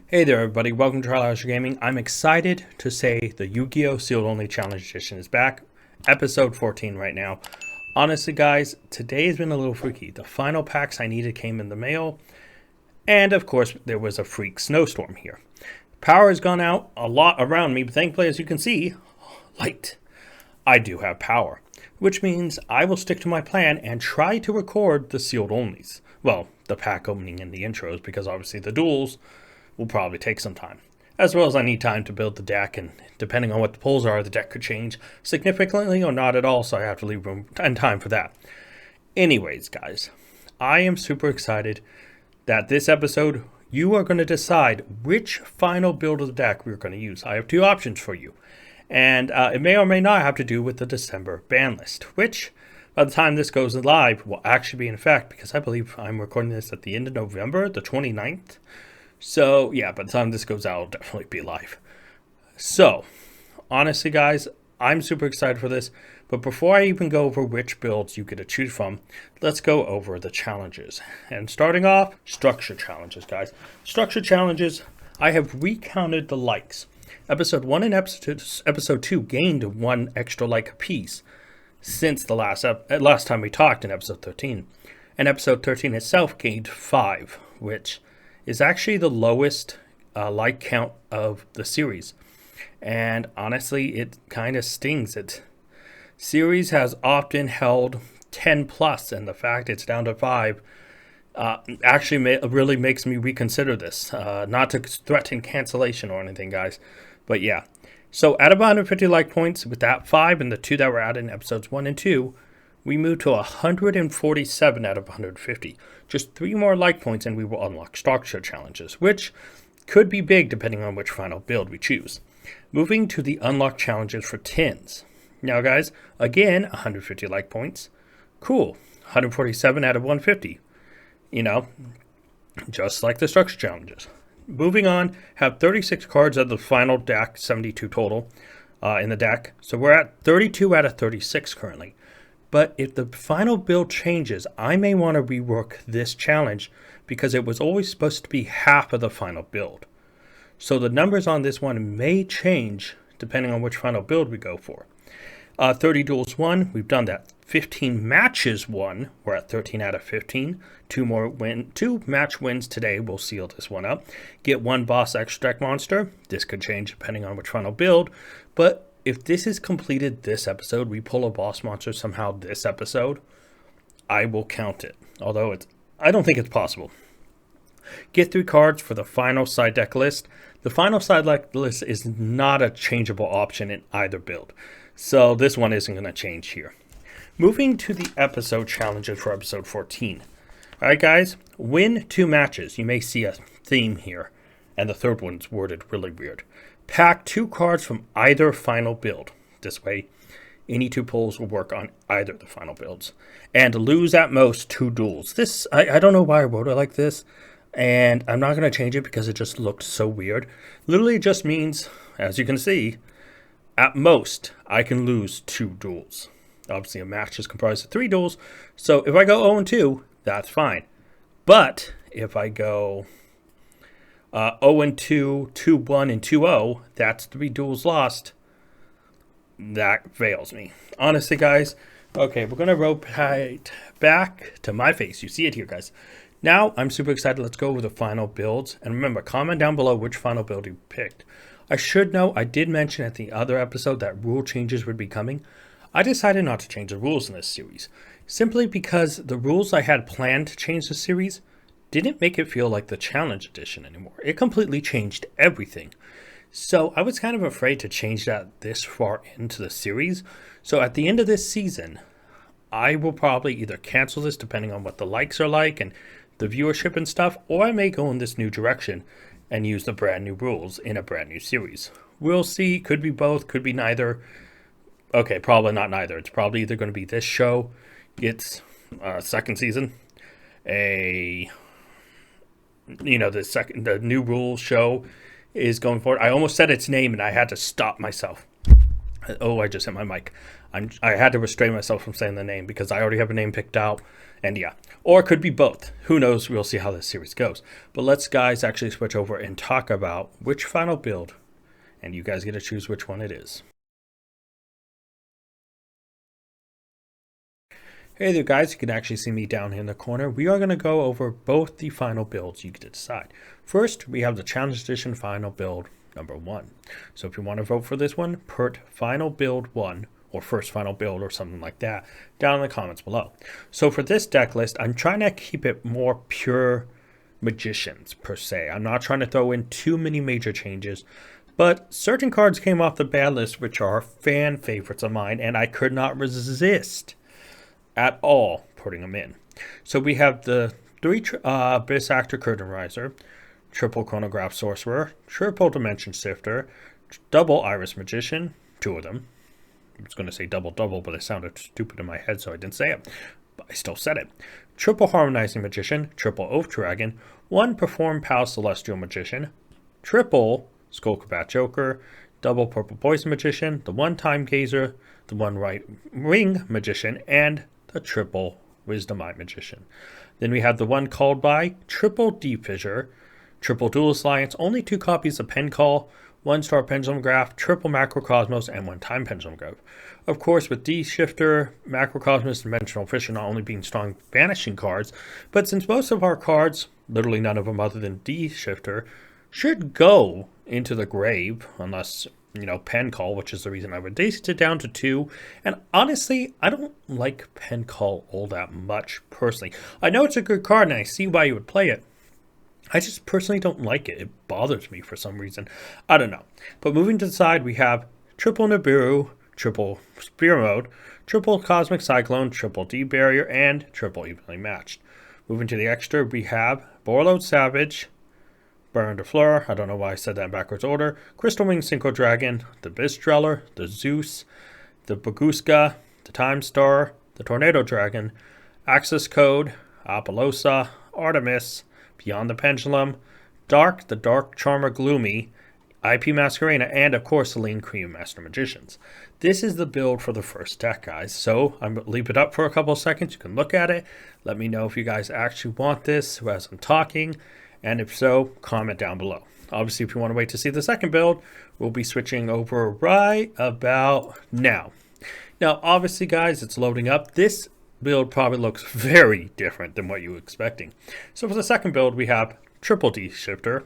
Hey there everybody, welcome to Trial House Gaming. I'm excited to say the Yu-Gi-Oh! Sealed Only Challenge Edition is back. Episode 14 right now. Honestly guys, today has been a little freaky. The final packs I needed came in the mail. And of course, there was a freak snowstorm here. Power has gone out a lot around me, but thankfully as you can see, light. I do have power. Which means I will stick to my plan and try to record the sealed onlys. Well, the pack opening and the intros, because obviously the duels will probably take some time. As well as I need time to build the deck, and depending on what the pulls are, the deck could change significantly or not at all, so I have to leave room and time for that. Anyways, guys, I am super excited that this episode, you are going to decide which final build of the deck we're going to use. I have two options for you, and it may or may not have to do with the December ban list, which by the time this goes live will actually be in effect, because I believe I'm recording this at the end of November, the 29th. So, yeah, by the time this goes out, it'll definitely be live. So, honestly, guys, I'm super excited for this. But before I even go over which builds you get to choose from, let's go over the challenges. And starting off, structure challenges, guys. Structure challenges, I have recounted the likes. Episode 1 and Episode 2 gained 1 extra like apiece since the last time we talked in Episode 13. And Episode 13 itself gained 5, which is actually the lowest like count of the series. And honestly, it kind of stings. It series has often held 10 plus, and the fact it's down to 5 actually really makes me reconsider this. Not to threaten cancellation or anything, guys, but yeah. So out of 150 like points, with that 5 and the 2 that were added in episodes 1 and 2, we moved to 147 out of 150. Just 3 more like points and we will unlock structure challenges, which could be big depending on which final build we choose. Moving to the unlock challenges for 10s. Now guys, again, 150 like points. Cool. 147 out of 150. You know, just like the structure challenges. Moving on, have 36 cards of the final deck, 72 total in the deck. So we're at 32 out of 36 currently. But if the final build changes, I may want to rework this challenge because it was always supposed to be half of the final build. So the numbers on this one may change depending on which final build we go for. 30 duels won, we've done that. 15 matches won, we're at 13 out of 15. 2 match wins today will seal this one up. Get 1 boss extract monster. This could change depending on which final build, but if this is completed this episode, we pull a boss monster somehow this episode, I will count it. Although I don't think it's possible. Get 3 cards for the final side deck list. The final side deck list is not a changeable option in either build. So this one isn't going to change here. Moving to the episode challenges for episode 14. Alright guys, win 2 matches. You may see a theme here. And the third one's worded really weird. Pack 2 cards from either final build. This way, any 2 pulls will work on either of the final builds. And lose at most 2 duels. This, I don't know why I wrote it like this. And I'm not going to change it because it just looked so weird. Literally just means, as you can see, at most, I can lose 2 duels. Obviously, a match is comprised of 3 duels. So if I go 0-2, that's fine. But if I go 0-2, 2-1, and 2-0, that's 3 duels lost. That fails me. Honestly, guys, okay, we're going to rotate back to my face. You see it here, guys. Now, I'm super excited. Let's go over the final builds. And remember, comment down below which final build you picked. I should know, I did mention at the other episode that rule changes would be coming. I decided not to change the rules in this series, simply because the rules I had planned to change the series didn't make it feel like the challenge edition anymore. It completely changed everything. So I was kind of afraid to change that this far into the series. So at the end of this season, I will probably either cancel this depending on what the likes are like and the viewership and stuff, or I may go in this new direction and use the brand new rules in a brand new series. We'll see. Could be both, could be neither. Okay, probably not neither. It's probably either going to be this show, its second season, the new rules show is going forward. I almost said its name and I had to stop myself. Oh, I just hit my mic. I had to restrain myself from saying the name because I already have a name picked out. And yeah, or it could be both. Who knows? We'll see how this series goes. But let's, guys, actually switch over and talk about which final build. And you guys get to choose which one it is. Hey there, guys. You can actually see me down here in the corner. We are going to go over both the final builds you get to decide. First, we have the Challenge Edition final build number 1. So if you want to vote for this one, put final build 1 or first final build or something like that down in the comments below. So for this deck list, I'm trying to keep it more pure magicians per se. I'm not trying to throw in too many major changes, but certain cards came off the bad list which are fan favorites of mine, and I could not resist at all putting them in. So we have the 3 Abyss Actor Curtain Riser, triple Chronograph Sorcerer, triple Dimension Sifter, double Iris Magician, 2 of them. I was going to say double, but it sounded stupid in my head, so I didn't say it. But I still said it. Triple Harmonizing Magician, triple Oath Dragon, 1 Perform Pal Celestial Magician, triple Skullcrabat Joker, double Purple Poison Magician, the 1 Time Gazer, the 1 Right Ring Magician, and the triple Wisdom Eye Magician. Then we have the 1 Called By, triple Deep Fissure, triple Duelist Alliance, only 2 copies of Pen Call, 1 Star Pendulum Graph, triple Macrocosmos, and 1 Time Pendulum Graph. Of course, with D-Shifter, Macrocosmos, Dimensional Fissure not only being strong vanishing cards, but since most of our cards, literally none of them other than D-Shifter, should go into the grave, unless, Pen Call, which is the reason I reduced it down to 2. And honestly, I don't like Pen Call all that much, personally. I know it's a good card, and I see why you would play it. I just personally don't like it. It bothers me for some reason. I don't know. But moving to the side, we have triple Nibiru, triple Spear Mode, triple Cosmic Cyclone, triple D-Barrier, and triple Evenly Matched. Moving to the extra, we have Borreload Savage, Baron de Fleur, I don't know why I said that in backwards order, Crystal Wing Synchro Dragon, the Bistreller, the Zeus, the Baguska, the Time Star, the Tornado Dragon, Access Code, Apollosa, Artemis, Beyond the Pendulum, Dark, the Dark Charmer Gloomy, IP Masquerena, and of course Celine Cream Master Magicians. This is the build for the first deck, guys. So I'm going to leave it up for a couple of seconds. You can look at it. Let me know if you guys actually want this as I'm talking. And if so, comment down below. Obviously, if you want to wait to see the second build, we'll be switching over right about now. Now, obviously, guys, it's loading up. This build probably looks very different than what you were expecting. So for the second build, we have triple D-Shifter,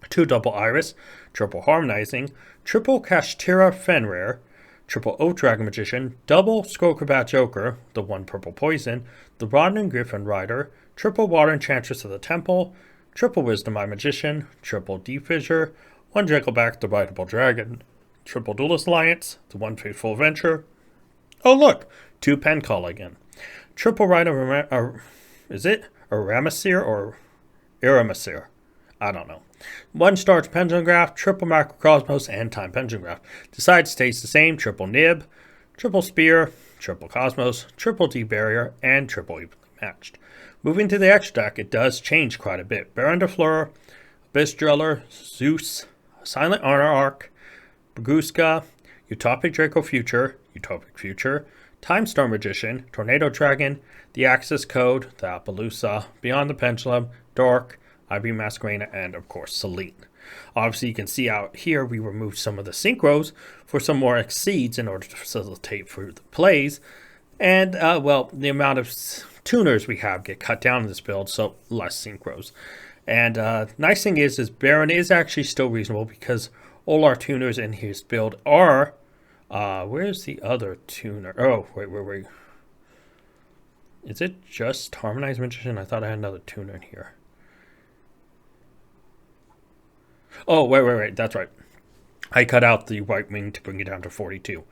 2 double Iris, triple Harmonizing, triple Kashtira Fenrir, triple Oath Dragon Magician, double Skullcrabat Joker, the 1 Purple Poison, the Rodden Griffin Rider, triple Water Enchantress of the Temple, triple Wisdom Eye Magician, triple Deep Fissure, 1 Jekyllback the Rideable Dragon, triple Duelist Alliance, the 1 Faithful Adventure. Oh look, 2 Pen Call again. Triple Rider, is it Aramasir or Aramasir? I don't know. 1 Starch Pendulum Graph, triple Macrocosmos, and Time Pendulum Graph. The side stays the same, triple Nib, triple Spear, triple Cosmos, triple D-Barrier, and triple Evenly Matched. Moving to the extra deck, it does change quite a bit. Baron de Fleur, Abyss Driller, Zeus, Silent Honor Arc, Baguska, Utopic Draco Future, Time Storm Magician, Tornado Dragon, the Access Code, the Appaloosa, Beyond the Pendulum, Dark, IB Masquerena, and of course Celine. Obviously, you can see out here we removed some of the synchros for some more exceeds in order to facilitate for the plays. And, well, the amount of tuners we have get cut down in this build, so less synchros. And nice thing is Baron is actually still reasonable because all our tuners in his build are... where's the other tuner? Oh, wait. Is it just Harmonized Magician? I thought I had another tuner in here. Oh, wait. That's right. I cut out the right wing to bring it down to 42.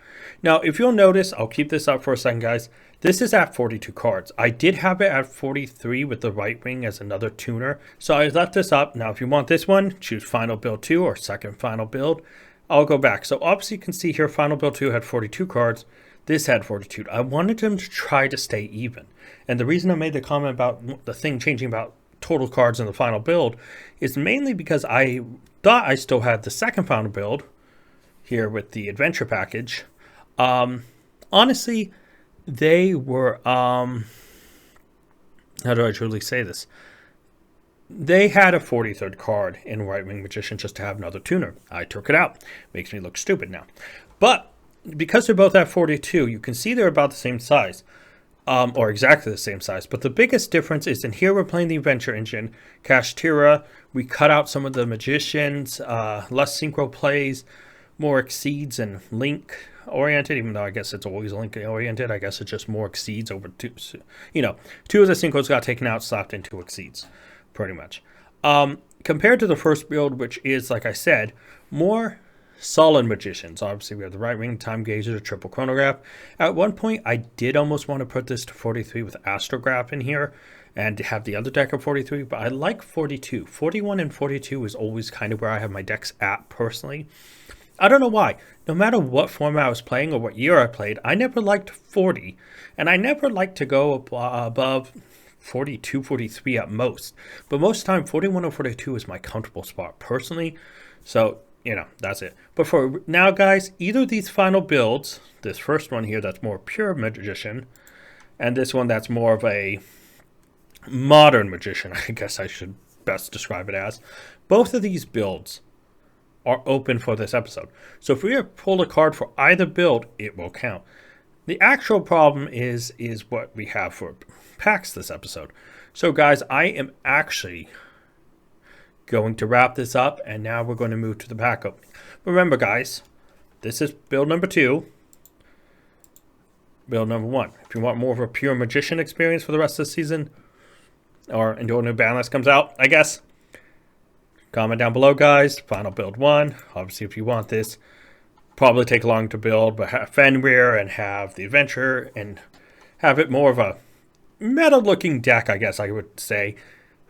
Now, if you'll notice, I'll keep this up for a second, guys. This is at 42 cards. I did have it at 43 with the right wing as another tuner. So I left this up. Now, if you want this one, choose Final Build 2 or Second Final Build. I'll go back. So obviously you can see here Final Build 2 had 42 cards. This had 42. I wanted them to try to stay even. And the reason I made the comment about the thing changing about total cards in the final build is mainly because I thought I still had the second final build here with the adventure package. Honestly, they were, how do I truly say this? They had a 43rd card in Right Wing Magician just to have another tuner. I took it out. Makes me look stupid now. But because they're both at 42, you can see they're about the same size. Or exactly the same size. But the biggest difference is in here we're playing the Adventure Engine, Kashtira. We cut out some of the Magicians, less synchro plays, more Exceeds and Link oriented, even though I guess it's always Link oriented. I guess it's just more Exceeds over two. You know, two of the synchros got taken out, slapped into Exceeds, pretty much. Compared to the first build, which is, like I said, more solid Magicians. Obviously, we have the Right Ring, Time Gauger, the Triple Chronograph. At one point, I did almost want to put this to 43 with Astrograph in here and have the other deck of 43, but I like 42. 41 and 42 is always kind of where I have my decks at, personally. I don't know why. No matter what format I was playing or what year I played, I never liked 40. And I never liked to go above 42, 43 at most. But most of the time, 41 or 42 is my comfortable spot, personally. So, you know, that's it. But for now, guys, either of these final builds, this first one here that's more pure Magician, and this one that's more of a modern Magician, I guess I should best describe it as, both of these builds are open for this episode. So if we pull a card for either build, it will count. The actual problem is what we have for packs this episode. So guys, I am actually going to wrap this up, and now we're going to move to the pack opening. Remember, guys, this is build number 2, build number 1. If you want more of a pure Magician experience for the rest of the season, or until a new ban list comes out, I guess, comment down below, guys. Final build 1. Obviously, if you want this, probably take long to build, but have Fenrir and have the Adventure and have it more of a meta-looking deck, I guess I would say.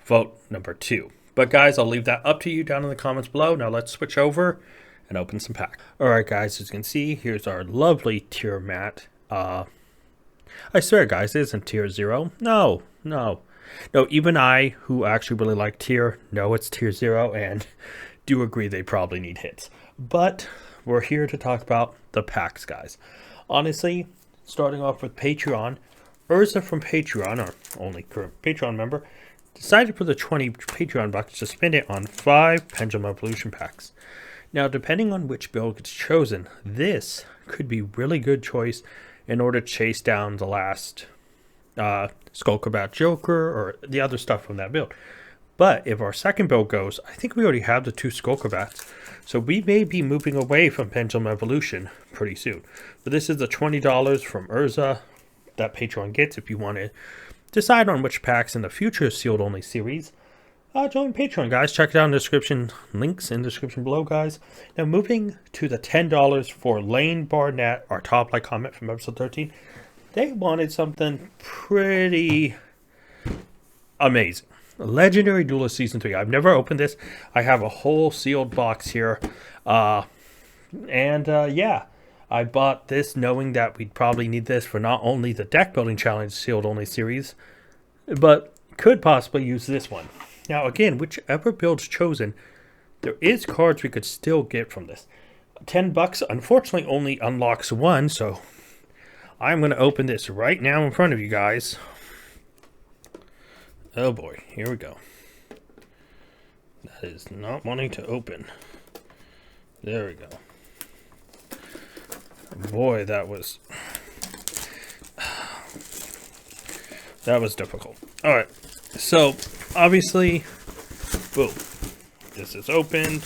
Vote number 2. But guys, I'll leave that up to you down in the comments below. Now let's switch over and open some packs. Alright guys, as you can see, here's our lovely tier mat. I swear guys, it isn't tier 0. No, even I, who actually really like tier, know it's tier 0 and do agree they probably need hits. But we're here to talk about the packs, guys. Honestly, starting off with Patreon, Urza from Patreon, our only current Patreon member, decided for the 20 Patreon bucks to spend it on 5 Pendulum Evolution packs. Now, depending on which build gets chosen, this could be really good choice in order to chase down the last Skullcrabat Joker or the other stuff from that build. But if our second build goes, I think we already have the 2 Skullcrabats, so we may be moving away from Pendulum Evolution pretty soon. But this is the $20 from Urza that Patreon gets if you want to decide on which packs in the future sealed only series. Join Patreon, guys. Check it out in the description. Links in the description below, guys. Now moving to the $10 for Lane Barnett, our top like comment from episode 13. They wanted something pretty amazing. Legendary Duelist Season 3. I've never opened this. I have a whole sealed box here. Yeah. I bought this knowing that we'd probably need this for not only the Deck Building Challenge sealed only series, but could possibly use this one. Now again, whichever build's chosen, there is cards we could still get from this. $10 unfortunately only unlocks one, so I'm going to open this right now in front of you guys. Oh boy, here we go. That is not wanting to open. There we go. Boy, that was difficult. All right, so obviously, boom, this is opened.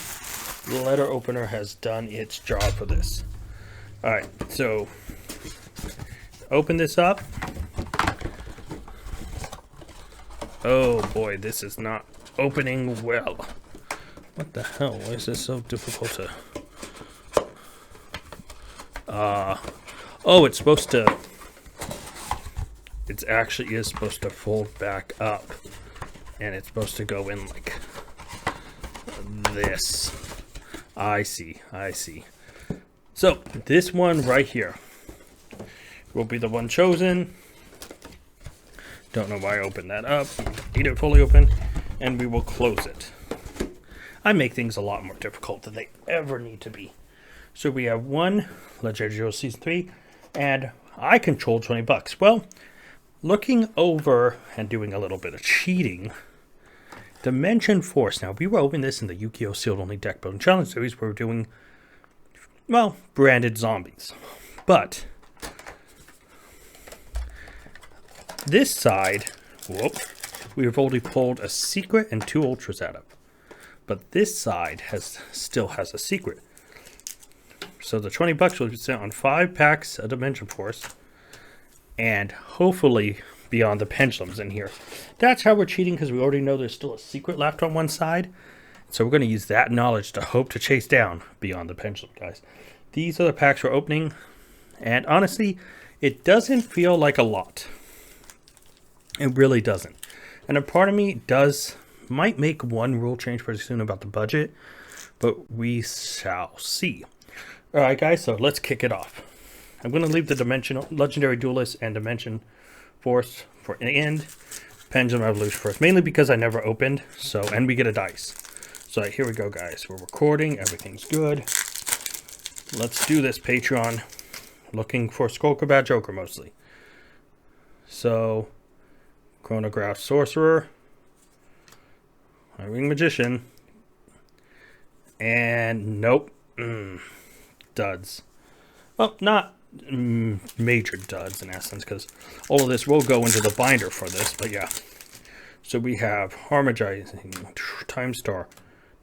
The letter opener has done its job for this. All right, so open this up. Oh boy, this is not opening well. What the hell? Why is this so difficult to... oh, it's supposed to... It actually is supposed to fold back up. And it's supposed to go in like this. I see. So, this one right here will be the one chosen. Don't know why I opened that up. Need it fully open. And we will close it. I make things a lot more difficult than they ever need to be. So we have one Legendary Duel Season 3, and I control $20. Well, looking over and doing a little bit of cheating, Dimension Force. Now, we were opening this in the Yugioh Sealed Only Deck Building Challenge series where we're doing, well, branded zombies. But this side, whoop, we've only pulled a secret and 2 ultras out of. But this side still has a secret. So the $20 will be sent on 5 packs of Dimension Force. And hopefully Beyond the Pendulums in here. That's how we're cheating, because we already know there's still a secret left on one side. So we're going to use that knowledge to hope to chase down Beyond the Pendulum, guys. These are the packs we're opening. And honestly, it doesn't feel like a lot. It really doesn't. And a part of me might make one rule change pretty soon about the budget, but we shall see. Alright guys, so let's kick it off. I'm going to leave the Legendary Duelist and Dimension Force for the end. Pendulum Revolution first, mainly because I never opened, and we get a dice. So here we go guys, we're recording, everything's good. Let's do this, Patreon. Looking for Skullcrab Joker mostly. So, Chronograph Sorcerer. Ring Magician. And nope. Duds. Well, not major duds in essence, because all of this will go into the binder for this, but yeah. So we have Harmonizing, Time Star,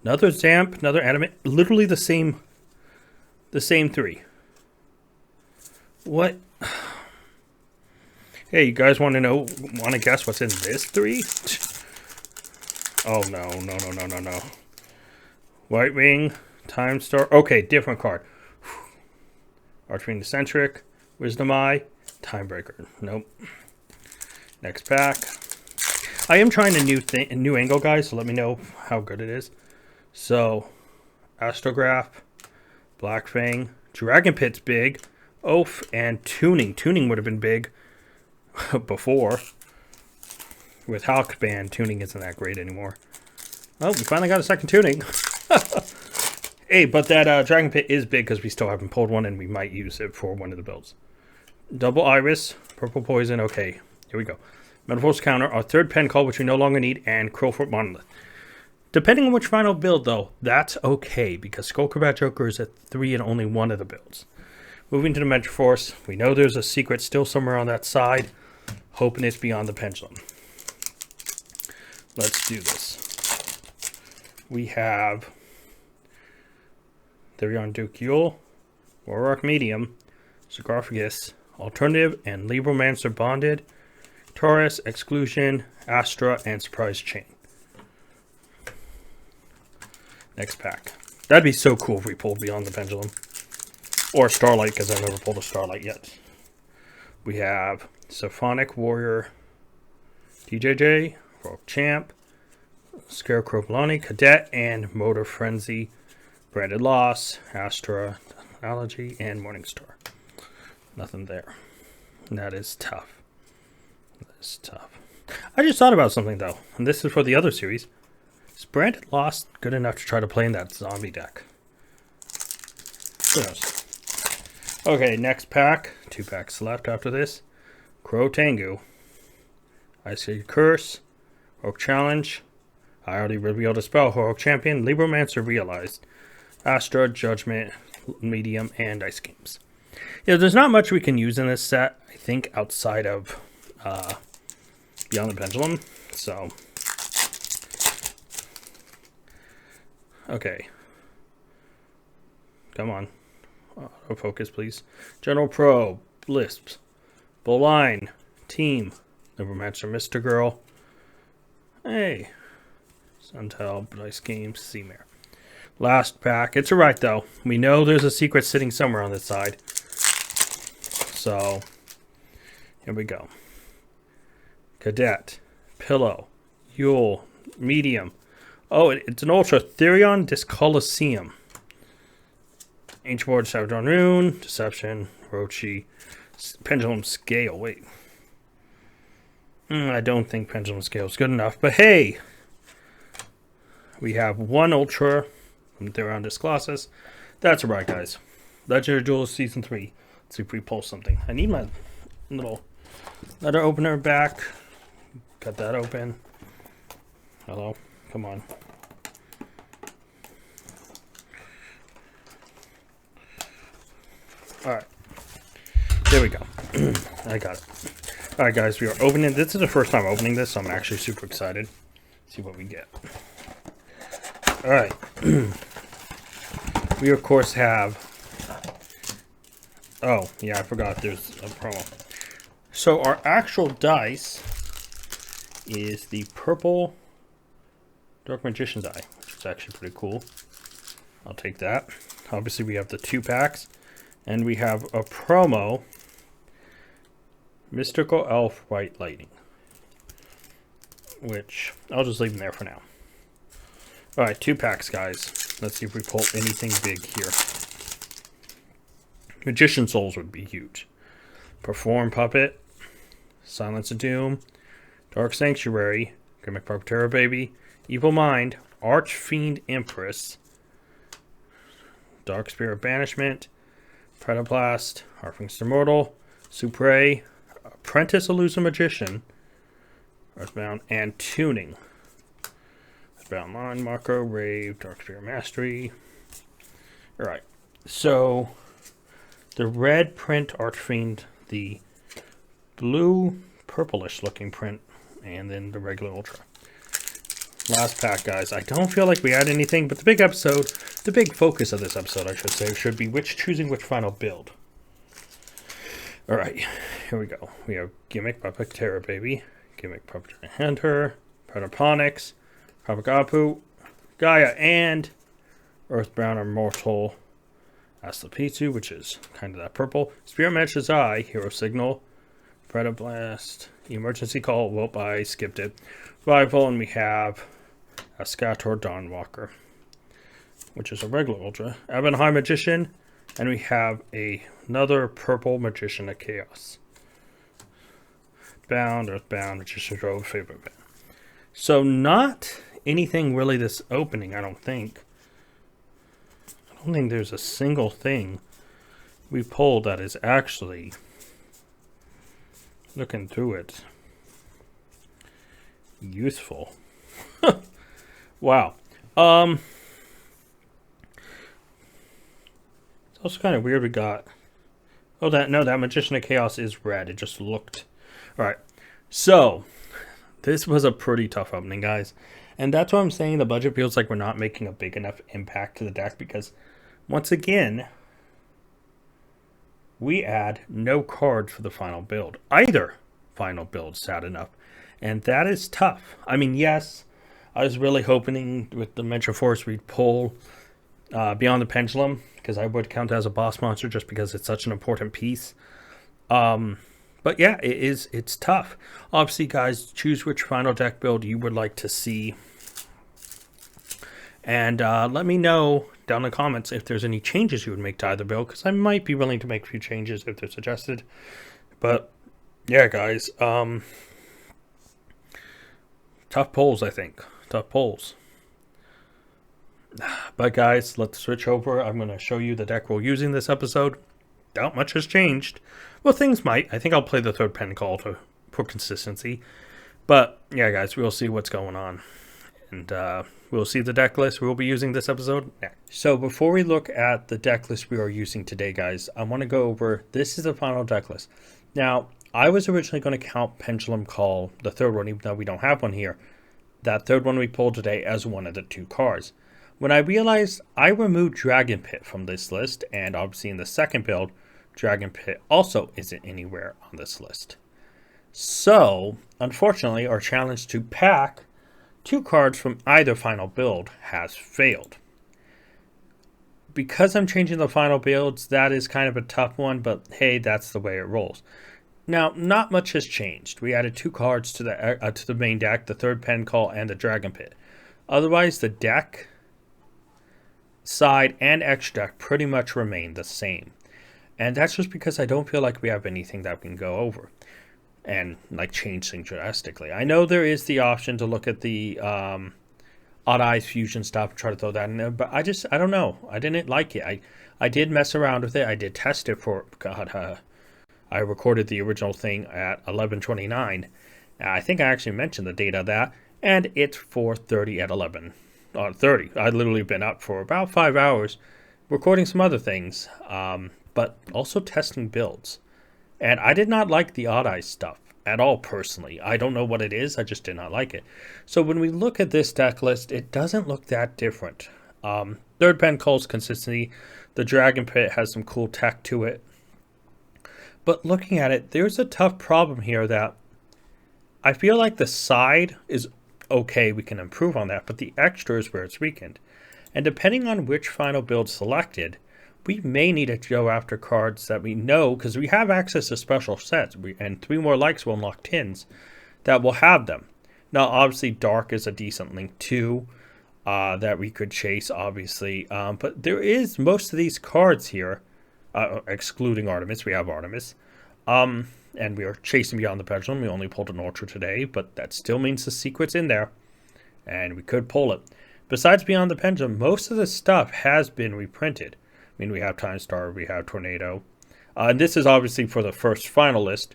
another Zamp, another Animate, literally the same 3. What? Hey, you guys want to guess what's in this 3? Oh, no. White Wing, Time Star. Okay, different card. Archfiend Eccentric, Wisdom Eye, Timebreaker. Nope. Next pack. I am trying a new angle, guys, so let me know how good it is. So, Astrograph, Black Fang, Dragon Pit's big, Oath, and Tuning. Tuning would have been big before. With Hulk Band, Tuning isn't that great anymore. Oh, we finally got a second Tuning. Hey, but that Dragon Pit is big because we still haven't pulled one, and we might use it for one of the builds. Double Iris, Purple Poison. Okay, here we go. Metaphor's Counter, our third pen call, which we no longer need, and Crowfoot Monolith. Depending on which final build, though, that's okay, because Skullcrab Joker is at 3 in only one of the builds. Moving to the Dimension Force, we know there's a secret still somewhere on that side. Hoping it's Beyond the Pendulum. Let's do this. We have Therion Yugioh, Warrock Medium, Sarcophagus, Alternative, and Libromancer Bonded, Taurus, Exclusion, Astra, and Surprise Chain. Next pack. That'd be so cool if we pulled Beyond the Pendulum. Or Starlight, because I've never pulled a Starlight yet. We have Symphonic Warrior, DJJ, Rogue Champ, Scarecrow Blondie, Cadet, and Motor Frenzy, Branded Loss, Astra, Analogy, and Morningstar. Nothing there. That is tough. That is tough. I just thought about something, though, and this is for the other series. Is Branded Loss good enough to try to play in that zombie deck? Who knows? Okay, next pack. 2 packs left after this. Crow Tengu, Ice Curse, Rogue Challenge. I already revealed a spell. Heroic Champion, Libromancer Realized, Astra, Judgment, Medium, and Ice Games. Yeah, there's not much we can use in this set, I think, outside of Beyond the Pendulum. So, okay. Come on. Focus, please. General Pro, Lisps, Bowline, Team, Libromancer, Mr. Girl. Hey. Suntel, Dice Games, Seamare. Last pack. It's alright, though. We know there's a secret sitting somewhere on this side. So, here we go. Cadet, Pillow, Yule, Medium. Oh, it's an Ultra. Therion Discoliseum. Ancient Board, Savadron Rune, Deception, Rochi, Pendulum Scale. Wait. I don't think Pendulum Scale is good enough, but hey! We have one Ultra from Therion Disclossus. That's alright, guys. Legendary Duelist Season 3. Let's see if we pull something. I need my little letter opener back. Cut that open. Hello? Come on. Alright. There we go. I got it. Alright guys, we are opening. This is the first time opening this, so I'm actually super excited. See what we get. Alright. We of course have... Oh, yeah, I forgot there's a promo. So our actual dice is the purple Dark Magician's Eye, which is actually pretty cool. I'll take that. Obviously we have the 2 packs. And we have a promo, Mystical Elf White Lightning, which I'll just leave them there for now. Alright, 2 packs, guys. Let's see if we pull anything big here. Magician Souls would be huge. Perform Puppet, Silence of Doom, Dark Sanctuary, Gimmick Puppeteer Baby, Evil Mind, Archfiend Empress, Dark Spirit Banishment, Predablast, Harfing's Immortal, Supre, Apprentice Elusive Magician, Earthbound, and Tuning. Earthbound Line Marker, Rave, Dark Spirit Mastery. Alright, so the red print Archfiend, the blue purplish looking print, and then the regular Ultra. Last pack, guys. I don't feel like we had anything, but the big episode, the big focus of this episode, I should say, should be choosing which final build. Alright, here we go. We have Gimmick Puppeteer Baby, Gimmick Puppeteer Hunter, Predaponics, Kapagapu, Gaia, and Earthbound Immortal Aslapitsu, which is kind of that purple. Spirit Match's Eye, Hero Signal, Predablast, Emergency Call, well, I skipped it. Rival, and we have Escator Dawnwalker, which is a regular Ultra. Ebonheim Magician, and we have another purple Magician of Chaos. Bound, Earthbound, Magician's Robe, favorite band. So not anything really this opening, I don't think. I don't think there's a single thing we pulled that is actually, looking through it, useful. Wow. It's also kind of weird we got... Oh, that Magician of Chaos is red. It just looked... Alright. So, this was a pretty tough opening, guys. And that's why I'm saying the budget feels like we're not making a big enough impact to the deck, because, once again, we add no cards for the final build. Either final build, sad enough. And that is tough. I mean, yes, I was really hoping with Dimension Force we'd pull Beyond the Pendulum, because I would count as a boss monster just because it's such an important piece. But yeah, it's tough. Obviously, guys, choose which final deck build you would like to see. And let me know down in the comments if there's any changes you would make to either build, because I might be willing to make a few changes if they're suggested. But yeah, guys, tough polls, I think. Tough polls. But guys, let's switch over. I'm going to show you the deck we're using this episode. Doubt much has changed. Well, things might. I think I'll play the third pen call for consistency. But yeah, guys, we'll see what's going on. And we'll see the deck list we'll be using this episode next. So before we look at the deck list we are using today, guys, I want to go over, this is the final deck list. Now, I was originally going to count Pendulum Call, the third one, even though we don't have one here, that third one we pulled today, as one of the 2 cards. When I realized I removed Dragon Pit from this list, and obviously in the second build, Dragon Pit also isn't anywhere on this list. So, unfortunately, our challenge to pack 2 cards from either final build has failed. Because I'm changing the final builds, that is kind of a tough one, but hey, that's the way it rolls. Now, not much has changed. We added 2 cards to the main deck, the third pen call and the Dragon Pit. Otherwise, the deck, side, and extra deck pretty much remain the same. And that's just because I don't feel like we have anything that we can go over and like change things drastically. I know there is the option to look at the Odd Eyes Fusion stuff and try to throw that in there, but I don't know. I didn't like it. I did mess around with it. I did test it for, God, I recorded the original thing at 11:29. I think I actually mentioned the date of that, and it's 4:30 at 11:30. I've literally been up for about 5 hours recording some other things, but also testing builds. And I did not like the Odd Eyes stuff at all personally. I don't know what it is, I just did not like it. So when we look at this deck list, it doesn't look that different. Third pen calls consistency. The Dragon Pit has some cool tech to it. But looking at it, there's a tough problem here that I feel like the side is okay, we can improve on that, but the extra is where it's weakened. And depending on which final build selected, we may need to go after cards that we know, because we have access to special sets, and 3 more likes will unlock tins that will have them. Now, obviously, Dark is a decent link too, that we could chase, obviously. But there is most of these cards here, excluding Artemis. We have Artemis. And we are chasing Beyond the Pendulum. We only pulled an Ultra today, but that still means the secret's in there, and we could pull it. Besides Beyond the Pendulum, most of the stuff has been reprinted. I mean, we have Time Star, we have Tornado. And this is obviously for the first finalist.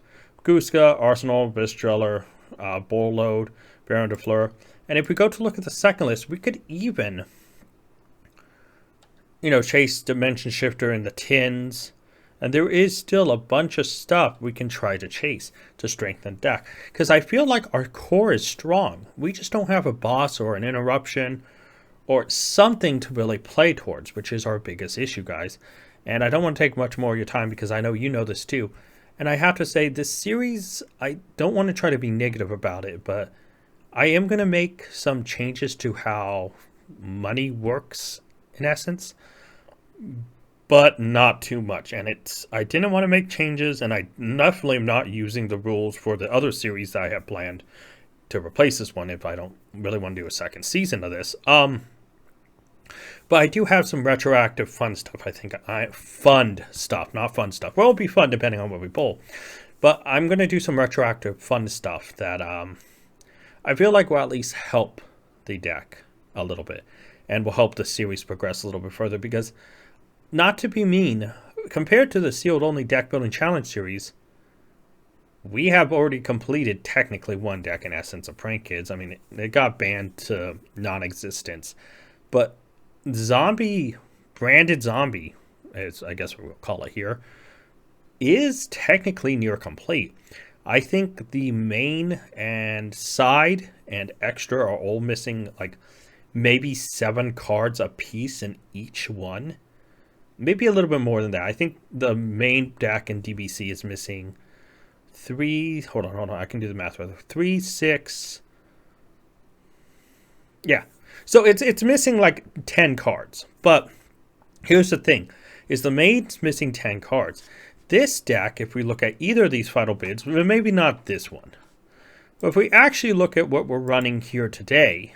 Guska, Arsenal, Vistreller, Bullload, Baron de Fleur. And if we go to look at the second list, we could even, chase Dimension Shifter in the tins. And there is still a bunch of stuff we can try to chase to strengthen the deck. Because I feel like our core is strong. We just don't have a boss or an interruption or something to really play towards, which is our biggest issue, guys. And I don't want to take much more of your time because I know you know this too. And I have to say, this series, I don't want to try to be negative about it, but I am going to make some changes to how money works, in essence. But not too much. And I didn't want to make changes, and I definitely am not using the rules for the other series that I have planned to replace this one if I don't really want to do a second season of this. But I do have some retroactive fun stuff. I think fun stuff, not fun stuff. Well, it'll be fun depending on what we pull. But I'm going to do some retroactive fun stuff that I feel like will at least help the deck a little bit. And will help the series progress a little bit further, because not to be mean, compared to the sealed only deck building challenge series, we have already completed technically one deck in essence of Prank Kids. I mean, it got banned to non-existence, but branded zombie, as I guess we'll call it here, is technically near complete. I think the main and side and extra are all missing like maybe 7 cards a piece in each one. Maybe a little bit more than that. I think the main deck in DBC is missing 3. Hold on. I can do the math rather. 3, 6. Yeah. So it's missing like 10 cards. But here's the thing: is the main's missing 10 cards. This deck, if we look at either of these final bids, maybe not this one, but if we actually look at what we're running here today,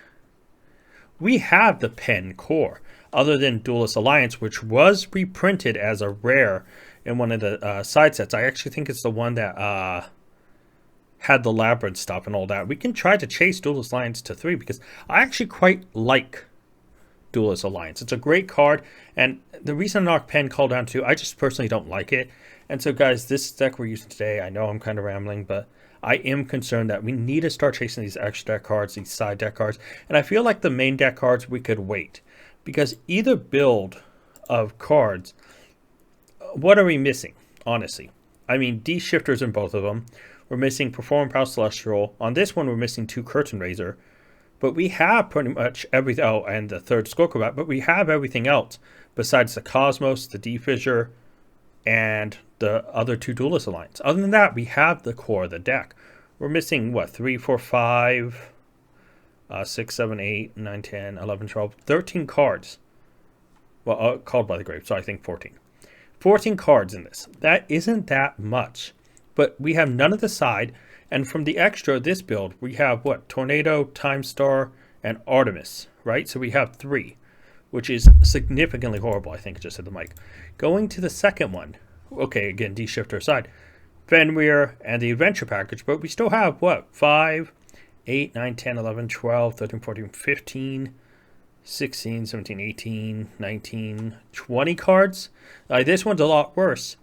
we have the pen core. Other than Duelist Alliance, which was reprinted as a rare in one of the side sets. I actually think it's the one that had the Labyrinth stuff and all that. We can try to chase Duelist Alliance to 3, because I actually quite like Duelist Alliance. It's a great card, and the reason I knocked Pen Call down to, I just personally don't like it. And so, guys, this deck we're using today, I know I'm kind of rambling, but I am concerned that we need to start chasing these extra deck cards, these side deck cards. And I feel like the main deck cards, we could wait. Because either build of cards, what are we missing, honestly? I mean, D-Shifters in both of them. We're missing Perform Power Celestial. On this one, we're missing 2 Curtain Raiser. But we have pretty much everything. Oh, and the 3rd Skull Combat. But we have everything else besides the Cosmos, the D-Fissure, and the other 2 Duelist Alliance. Other than that, we have the core of the deck. We're missing, what, 3, 4, 5... 6, 7, 8, 9, 10, 11, 12, 13 cards. Well, called by the grave, so I think 14. 14 cards in this. That isn't that much. But we have none of the side. And from the extra, this build, we have what? Tornado, Time Star, and Artemis, right? So we have 3, which is significantly horrible. I think I just hit the mic. Going to the second one. Okay, again, D-Shifter aside. Fenrir and the Adventure Package. But we still have, what? 5... 8, 9, 10, 11, 12, 13, 14, 15, 16, 17, 18, 19, 20 cards. This one's a lot worse.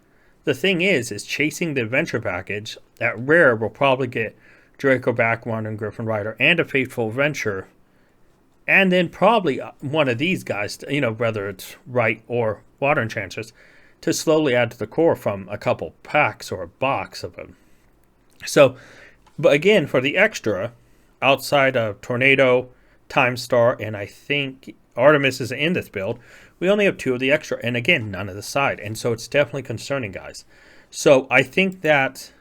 The thing is chasing the adventure package at rare will probably get Draco Backwander and Griffin Rider and a Faithful Adventure. And then probably one of these guys, whether it's Right or Water Enchanters, to slowly add to the core from a couple packs or a box of them. So, but again, for the extra, outside of Tornado, Time Star, and I think Artemis is in this build, we only have 2 of the extra, and again, none of the side. And so it's definitely concerning, guys. So I think that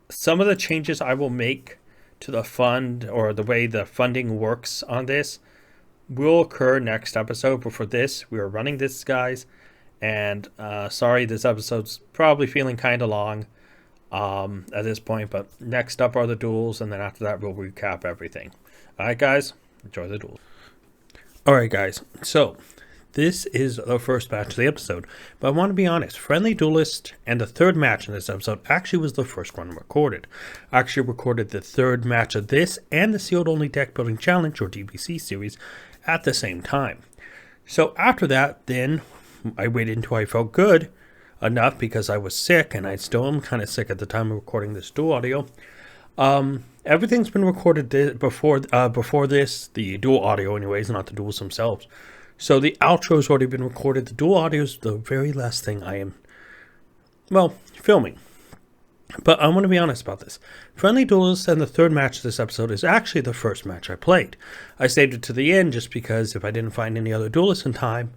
some of the changes I will make to the fund, or the way the funding works on this, will occur next episode. But for this, we are running this, guys. And sorry, this episode's probably feeling kind of long at this point. But next up are the duels, and then after that, we'll recap everything. All right, guys, enjoy the duels. All right, guys, so this is the first match of the episode. But I want to be honest, Friendly Duelist and the third match in this episode actually was the first one recorded. I actually recorded the third match of this and the Sealed Only Deck Building Challenge, or DBC series, at the same time. So after that, then I waited until I felt good enough, because I was sick, and I still am kind of sick at the time of recording this dual audio. Everything's been recorded before this, the dual audio anyways, not the duels themselves. So the outro's already been recorded. The dual audio is the very last thing I am, filming. But I want to be honest about this. Friendly Duelist and the third match of this episode is actually the first match I played. I saved it to the end just because if I didn't find any other duelists in time,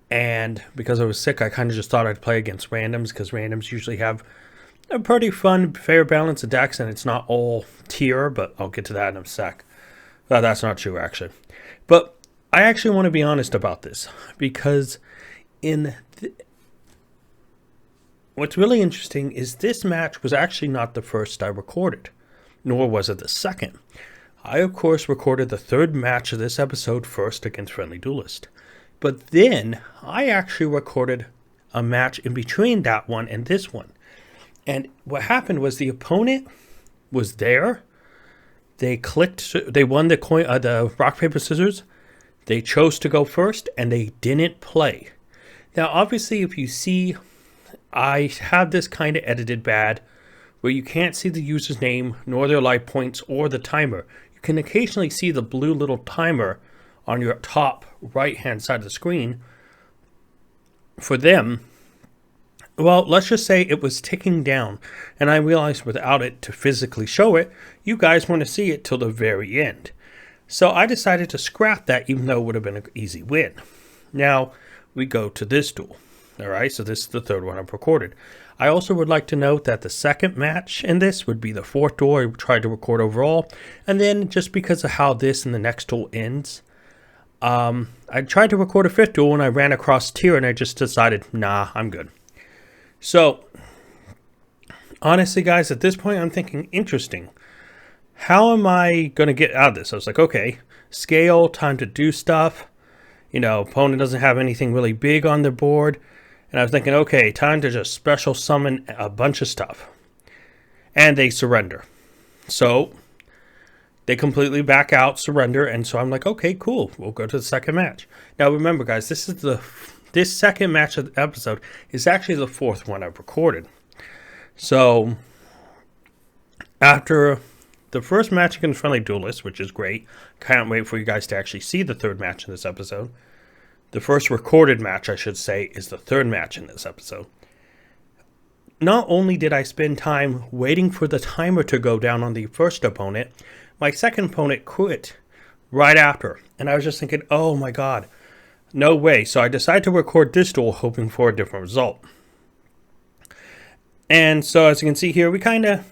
and because I was sick, I kind of just thought I'd play against randoms, because randoms usually have a pretty fun, fair balance of decks, and it's not all tier, but I'll get to that in a sec. That's not true, actually. But I actually want to be honest about this, because what's really interesting is this match was actually not the first I recorded, nor was it the second. I, of course, recorded the third match of this episode first against Friendly Duelist. But then I actually recorded a match in between that one and this one. And what happened was the opponent was there. They won the rock, paper, scissors. They chose to go first, and they didn't play. Now, obviously, if you see, I have this kind of edited bad, where you can't see the user's name, nor their life points, or the timer. You can occasionally see the blue little timer on your top right-hand side of the screen. For them, well, let's just say it was ticking down, and I realized without it to physically show it, you guys want to see it till the very end. So I decided to scrap that, even though it would have been an easy win. Now, we go to this duel. Alright, so this is the third one I've recorded. I also would like to note that the second match in this would be the fourth duel I tried to record overall. And then, just because of how this and the next duel ends, I tried to record a fifth duel and I ran across tier, and I just decided, nah, I'm good. So, honestly, guys, at this point, I'm thinking, interesting. How am I going to get out of this? I was like, okay, scale, time to do stuff. Opponent doesn't have anything really big on their board. And I was thinking, okay, time to just special summon a bunch of stuff. And they surrender. So, they completely back out, surrender, and so I'm like, okay, cool, we'll go to the second match. Now, remember, guys, this second match of the episode is actually the fourth one I've recorded. So, after the first match against Friendly Duelist, which is great, can't wait for you guys to actually see the third match in this episode. The first recorded match, I should say, is the third match in this episode. Not only did I spend time waiting for the timer to go down on the first opponent, my second opponent quit right after. And I was just thinking, oh my god, no way. So I decided to record this duel hoping for a different result. And so as you can see here, we kind of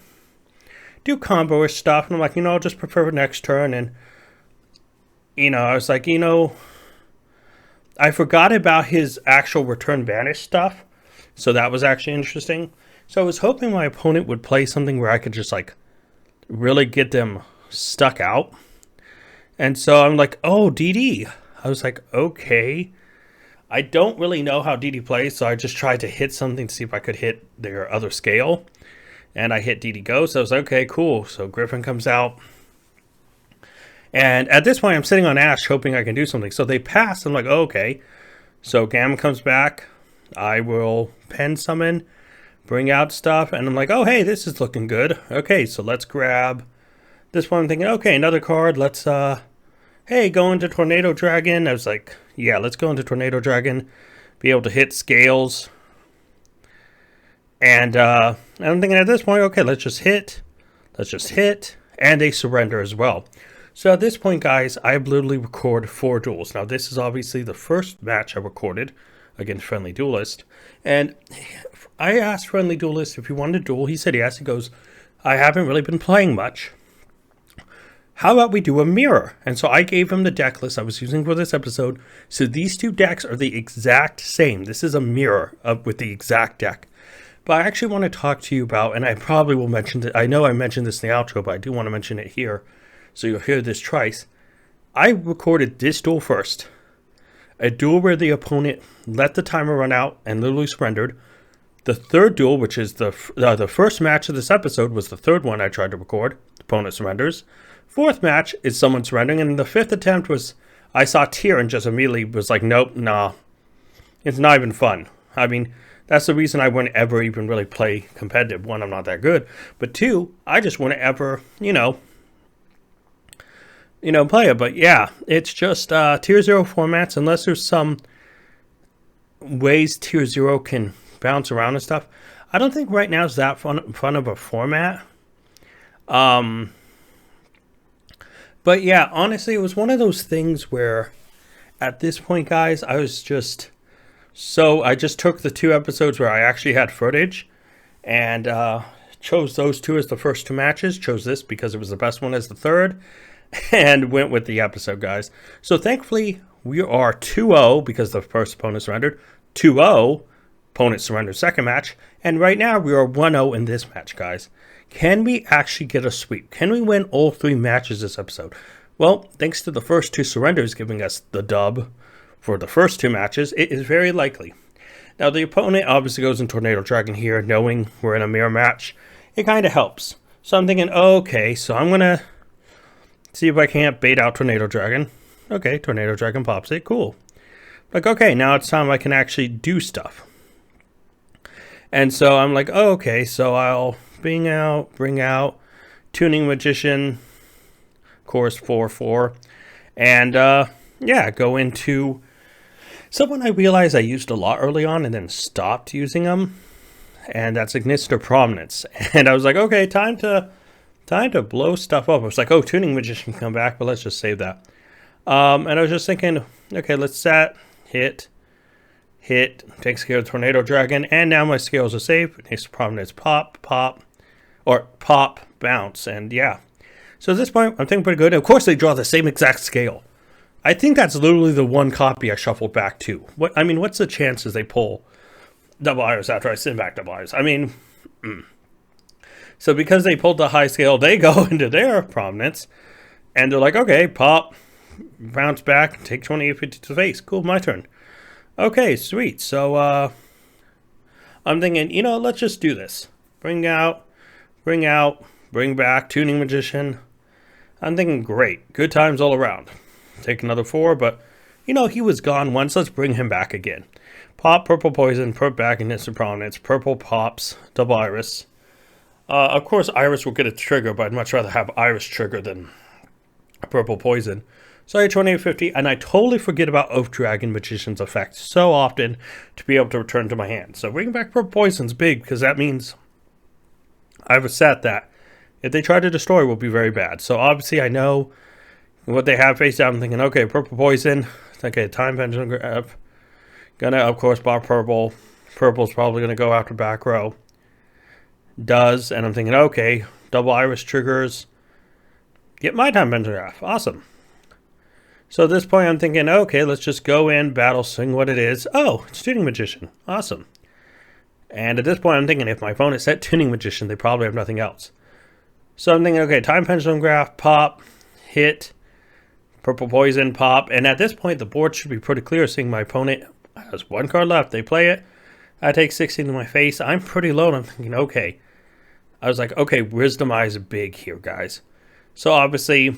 do combo-ish stuff. And I'm like, I'll just prepare for next turn. And, I was like, I forgot about his actual return banish stuff. So that was actually interesting. So I was hoping my opponent would play something where I could just really get them stuck out. And so I'm like, oh, DD. I was like, okay. I don't really know how DD plays, so I just tried to hit something to see if I could hit their other scale. And I hit DD Go, so I was like, okay, cool. So Griffin comes out. And at this point, I'm sitting on Ash hoping I can do something. So they pass. I'm like, oh, okay. So Gamma comes back. I will pen summon, bring out stuff. And I'm like, oh, hey, this is looking good. Okay, so let's grab this one. I'm thinking, okay, another card. Let's, hey, go into Tornado Dragon. I was like, yeah, let's go into Tornado Dragon. Be able to hit scales. And I'm thinking at this point, okay, let's just hit. Let's just hit. And they surrender as well. So at this point, guys, I literally record 4 duels. Now, this is obviously the first match I recorded against Friendly Duelist. And I asked Friendly Duelist if he wanted to duel. He said yes. He goes, I haven't really been playing much. How about we do a mirror? And so I gave him the deck list I was using for this episode. So these 2 decks are the exact same. This is a mirror with the exact deck. But I actually want to talk to you about, and I probably will mention it. I know I mentioned this in the outro, but I do want to mention it here. So you'll hear this twice. I recorded this duel first. A duel where the opponent let the timer run out and literally surrendered. The third duel, which is the first match of this episode, was the third one I tried to record. The opponent surrenders. 4th match is someone surrendering. And the 5th attempt was, I saw Tier and just immediately was like, nope, nah. It's not even fun. I mean, that's the reason I wouldn't ever even really play competitive. 1, I'm not that good. But 2, I just wouldn't ever, play it. But yeah, it's just Tier 0 formats, unless there's some ways Tier 0 can bounce around and stuff. I don't think right now is that fun of a format. But yeah, honestly, it was one of those things where at this point, guys, I just took the 2 episodes where I actually had footage and chose those 2 as the first 2 matches, chose this because it was the best one as the third, and went with the episode, guys. So thankfully, we are 2-0 because the first opponent surrendered, 2-0, opponent surrendered second match, and right now we are 1-0 in this match, guys. Can we actually get a sweep? Can we win all 3 matches this episode? Well, thanks to the first 2 surrenders giving us the dub for the first 2 matches, it is very likely. Now, the opponent obviously goes in Tornado Dragon here, knowing we're in a mirror match. It kind of helps. So I'm thinking, okay, so I'm going to see if I can't bait out Tornado Dragon. Okay, Tornado Dragon pops it. Cool. Like, okay, now it's time I can actually do stuff. And so I'm like, oh, okay, so I'll bring out Tuning Magician, course 4/4, and yeah, go into someone I realized I used a lot early on and then stopped using them, and that's Ignister Prominence. And I was like, okay, time to blow stuff up. I was like, oh, Tuning Magician can come back, but let's just save that. And I was just thinking, okay, let's set, hit, takes care of Tornado Dragon, and now my scales are safe. Ignister Prominence, pop, bounce, and yeah. So at this point, I'm thinking pretty good. Of course, they draw the same exact scale. I think that's literally the one copy I shuffled back to. What's the chances they pull double iris after I send back double iris? So because they pulled the high scale, they go into their prominence, and they're like, okay, pop, bounce back, take 2850 to the face. Cool, my turn. Okay, sweet. So I'm thinking, let's just do this. Bring out, bring back, Tuning Magician. I'm thinking, great, good times all around. Take another 4, but, he was gone once. Let's bring him back again. Pop, Purple Poison, put back in instant prominence. Purple pops, double iris. Of course, iris will get a trigger, but I'd much rather have iris trigger than Purple Poison. So I had 2850, and I totally forget about Oath Dragon Magician's effect so often to be able to return to my hand. So bringing back Purple Poison's big, because that means I have a set that if they try to destroy will be very bad. So obviously I know what they have face down. I'm thinking, okay, Purple Poison. Okay, Time Pendulum Grab. Gonna, of course, bar Purple. Purple's probably gonna go after back row. Does, and I'm thinking, okay, double iris triggers. Get my Time Pendulum Grab. Awesome. So at this point I'm thinking, okay, let's just go in, battle, swing what it is. Oh, it's Tuning Magician. Awesome. And at this point I'm thinking, if my opponent set Tuning Magician, they probably have nothing else. So I'm thinking, okay, Time Pendulum Graph, pop, hit, Purple Poison, pop. And at this point, the board should be pretty clear, seeing my opponent has 1 card left. They play it. I take 16 to my face. I'm pretty low, and I'm thinking, okay. I was like, okay, Wisdom Eye is big here, guys. So obviously,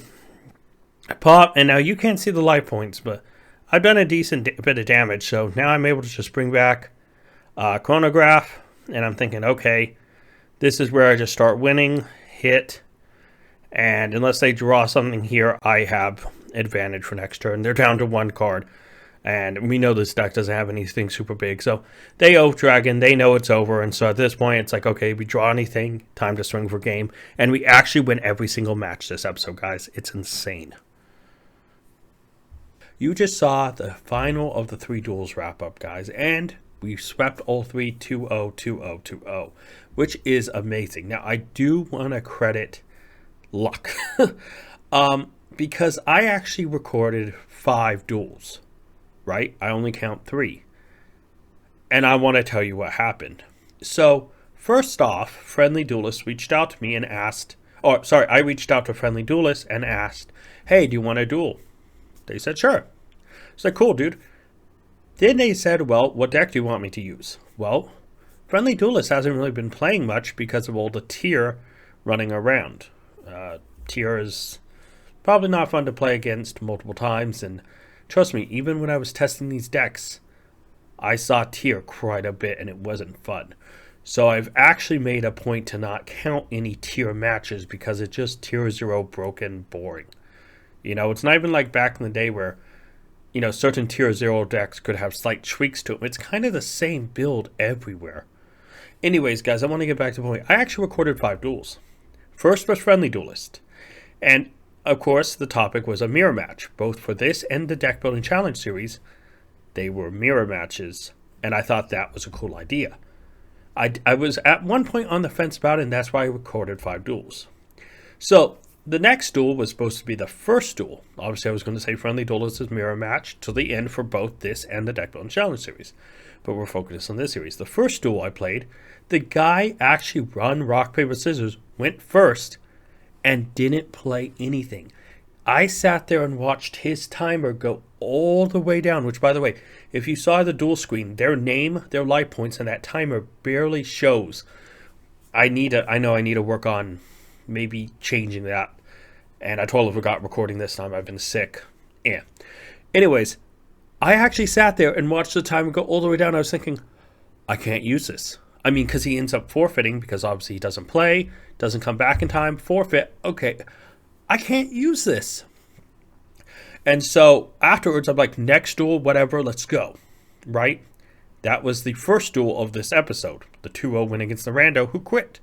I pop, and now you can't see the life points, but I've done a decent bit of damage, so now I'm able to just bring back chronograph, and I'm thinking, okay, this is where I just start winning, hit, and unless they draw something here, I have advantage for next turn. They're down to one card, and we know this deck doesn't have anything super big, so they Oath Dragon, they know it's over, and so at this point, it's like, okay, we draw anything, time to swing for game, and we actually win every single match this episode, guys. It's insane. You just saw the final of the 3 duels wrap up, guys, and we swept all 3 2-0, 2-0, 2-0, which is amazing. Now, I do want to credit luck because I actually recorded 5 duels, right? I only count 3, and I want to tell you what happened. So, first off, Friendly Duelist reached out to me and asked, I reached out to Friendly Duelist and asked, hey, do you want a duel? They said, sure. It's like, cool, dude. Then they said, well, what deck do you want me to use? Well, Friendly Duelist hasn't really been playing much because of all the tier running around. Tier is probably not fun to play against multiple times, and trust me, even when I was testing these decks, I saw tier quite a bit, and it wasn't fun. So I've actually made a point to not count any tier matches because it's just tier 0 broken boring. You know, it's not even like back in the day where, you know, certain tier 0 decks could have slight tweaks to them. It's kind of the same build everywhere. Anyways, guys, I want to get back to the point. I actually recorded 5 duels. First was Friendly Duelist. And, of course, the topic was a mirror match. Both for this and the Deck Building Challenge series, they were mirror matches. And I thought that was a cool idea. I was at one point on the fence about it, and that's why I recorded 5 duels. So, the next duel was supposed to be the first duel. Obviously, I was going to say Friendly Duelist is mirror match to the end for both this and the Deck Building Challenge series. But we're focused on this series. The first duel I played, the guy actually run rock, paper, scissors, went first, and didn't play anything. I sat there and watched his timer go all the way down, which, by the way, if you saw the duel screen, their name, their life points, and that timer barely shows. I know I need to work on maybe changing that. And I totally forgot recording this time. I've been sick. Yeah. Anyways, I actually sat there and watched the timer go all the way down. I was thinking, I can't use this. I mean, because he ends up forfeiting because obviously he doesn't play, doesn't come back in time, forfeit. Okay, I can't use this. And so afterwards, I'm like, next duel, whatever, let's go. Right? That was the first duel of this episode. The 2-0 win against the rando who quit.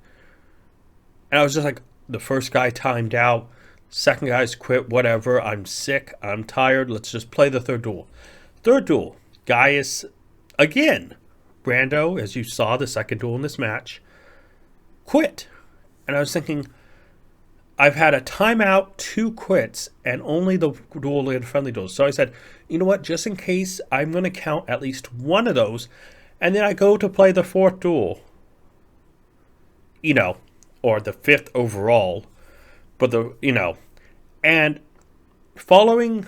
And I was just like, the first guy timed out. Second guy's quit, whatever. I'm sick. I'm tired. Let's just play the third duel. Third duel. Guy is, again, rando, as you saw the second duel in this match, quit. And I was thinking, I've had a timeout, 2 quits, and only the duel in Friendly Duels. So I said, you know what, just in case, I'm going to count at least one of those, and then I go to play the 4th duel. You know, or the 5th overall. But and playing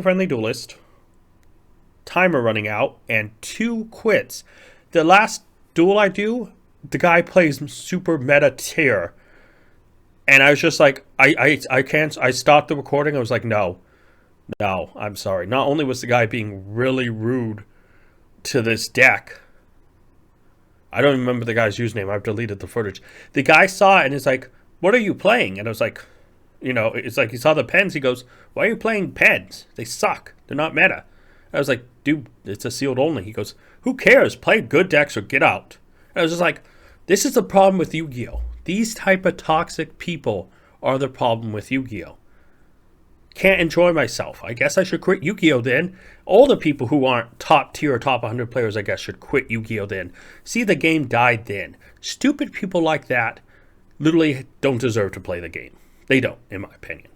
Friendly Duelist, timer running out, and 2 quits. The last duel I do, the guy plays super meta tier. And I was just like, I can't, I stopped the recording. I was like, no, I'm sorry. Not only was the guy being really rude to this deck, I don't even remember the guy's username. I've deleted the footage. The guy saw it and is like, what are you playing? And I was like, it's like he saw the pens. He goes, why are you playing pens? They suck. They're not meta. I was like, dude, it's a sealed only. He goes, who cares? Play good decks or get out. And I was just like, this is the problem with Yu-Gi-Oh! These type of toxic people are the problem with Yu-Gi-Oh! Can't enjoy myself. I guess I should quit Yu-Gi-Oh! Then. All the people who aren't top tier or top 100 players, I guess, should quit Yu-Gi-Oh! Then. See, the game died then. Stupid people like that literally don't deserve to play the game. They don't, in my opinion.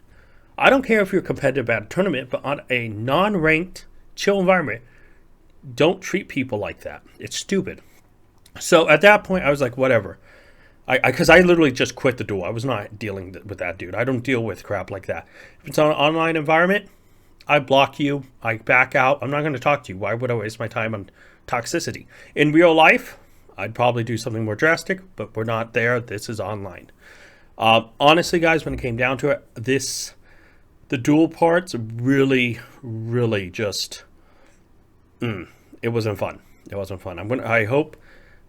I don't care if you're competitive at a tournament, but on a non-ranked, chill environment, don't treat people like that. It's stupid. So at that point, I was like, whatever. Because I literally just quit the duel. I was not dealing with that dude. I don't deal with crap like that. If it's on an online environment, I block you. I back out. I'm not going to talk to you. Why would I waste my time on toxicity? In real life, I'd probably do something more drastic, but we're not there. This is online. Honestly, guys, when it came down to it, this The dual parts really, really just, it wasn't fun. It wasn't fun. I hope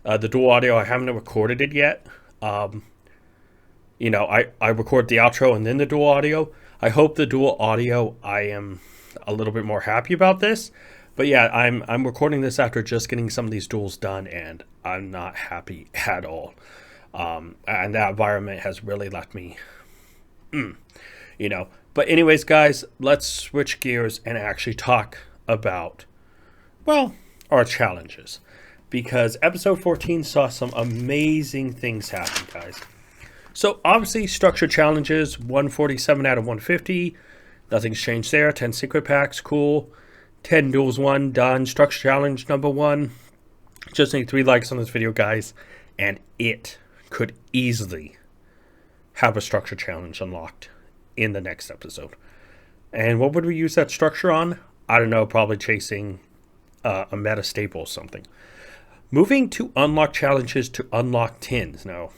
the dual audio. I haven't recorded it yet. I record the outro and then the dual audio. I hope the dual audio, I am a little bit more happy about this. But yeah, I'm recording this after just getting some of these duels done, and I'm not happy at all. And that environment has really left me, But anyways, guys, let's switch gears and actually talk about, well, our challenges. Because episode 14 saw some amazing things happen, guys. So obviously, structure challenges, 147 out of 150. Nothing's changed there. 10 secret packs, cool. 10 duels won, done. Structure challenge number 1. Just need 3 likes on this video, guys. And it could easily have a structure challenge unlocked in the next episode. And what would we use that structure on? I don't know, probably chasing a meta staple or something. Moving to unlock challenges to unlock tins. Now,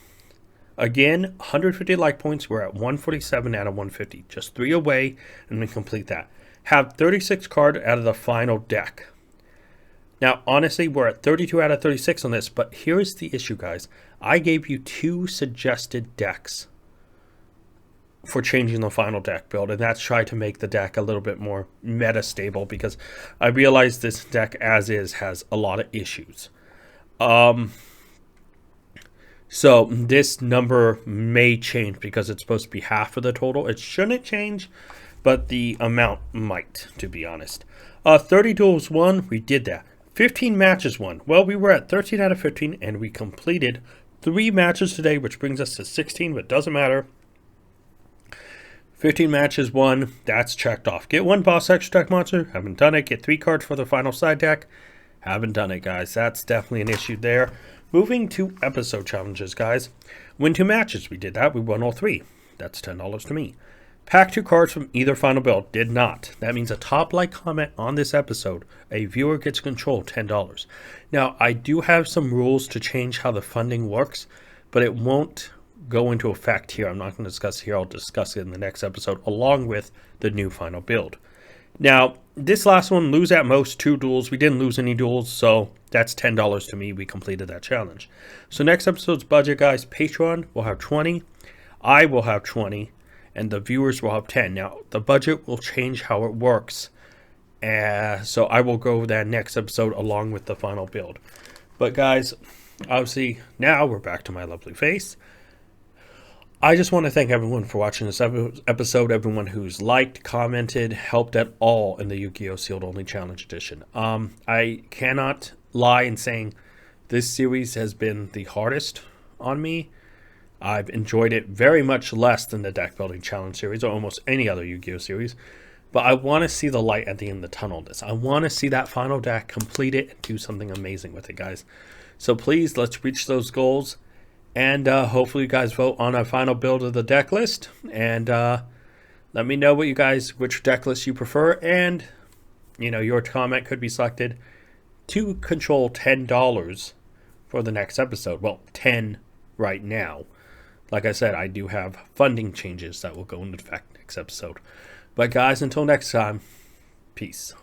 again, 150 like points. We're at 147 out of 150. Just 3 away, and we complete that. Have 36 cards out of the final deck. Now, honestly, we're at 32 out of 36 on this, but here's the issue, guys. I gave you 2 suggested decks for changing the final deck build, and that's try to make the deck a little bit more meta stable, because I realize this deck as is has a lot of issues. So this number may change because it's supposed to be half of the total. It shouldn't change, but the amount might, to be honest. 30 duels won, we did that. 15 matches won. Well, we were at 13 out of 15, and we completed 3 matches today, which brings us to 16, but doesn't matter. 15 matches won, that's checked off. Get 1 boss extra deck monster, haven't done it. Get 3 cards for the final side deck, haven't done it, guys. That's definitely an issue there. Moving to episode challenges, guys. Win 2 matches, we did that. We won all 3. That's $10 to me. Pack 2 cards from either final build, did not. That means a top like comment on this episode, a viewer gets control, $10. Now, I do have some rules to change how the funding works, but it won't go into effect here. I'm not going to discuss it here. I'll discuss it in the next episode along with the new final build. Now, this last one, lose at most 2 duels. We didn't lose any duels, so that's $10 to me. We completed that challenge. So next episode's budget, guys, Patreon will have 20. I will have 20. And the viewers will have 10. Now, the budget will change how it works. So I will go over that next episode along with the final build. But guys, obviously, now we're back to my lovely face. I just want to thank everyone for watching this episode. Everyone who's liked, commented, helped at all in the Yugioh Sealed Only Challenge Edition. I cannot lie in saying this series has been the hardest on me. I've enjoyed it very much less than the Deck Building Challenge series or almost any other Yu-Gi-Oh series. But I want to see the light at the end of the tunnel of this. I want to see that final deck, complete it, and do something amazing with it, guys. So please, let's reach those goals. And hopefully you guys vote on a final build of the deck list. And let me know which deck list you prefer. And, your comment could be selected to control $10 for the next episode. Well, 10 right now. Like I said, I do have funding changes that will go into effect next episode. But guys, until next time, peace.